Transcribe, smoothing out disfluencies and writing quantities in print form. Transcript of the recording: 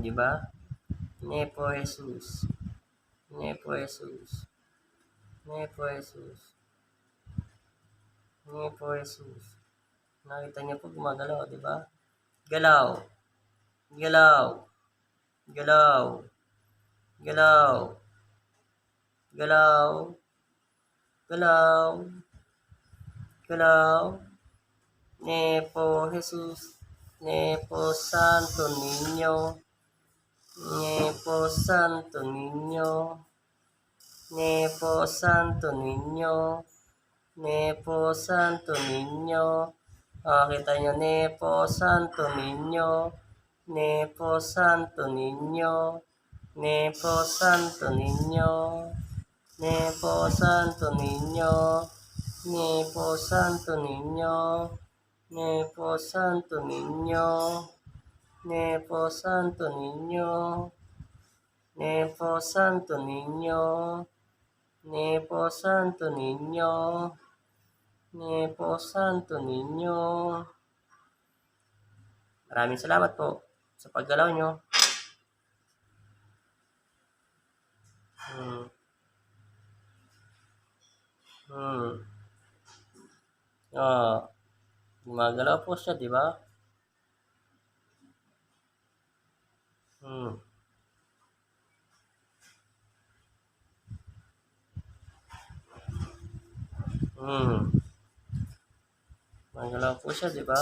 di ba? Nepo Jesus. Nepo Jesus. Nepo Jesus. Nepo Jesus. Nakita niyo po gumagalaw, di ba? Galaw. Galaw. Galaw. Galaw. Galaw. Galaw. Galaw. Nepo Jesus. Nepo Santo Niño. Nepo Santo Niño. Nepo Santo Niño. Nepo Santo Niño. Kita nyo, Nepo Santo Niño. Nepo Santo Niño. Nepo Santo Niño. Nepo Santo Niño. Nepo Santo Niño. Nepo Santo Niño. Nepo Santo Niño. Nepo Santo Niño. Nepo Santo Niño. Nepo Santo Niño. Maraming salamat po sa paggalaw nyo. Gumagalaw po siya, di ba? Gumagalaw po siya, di ba?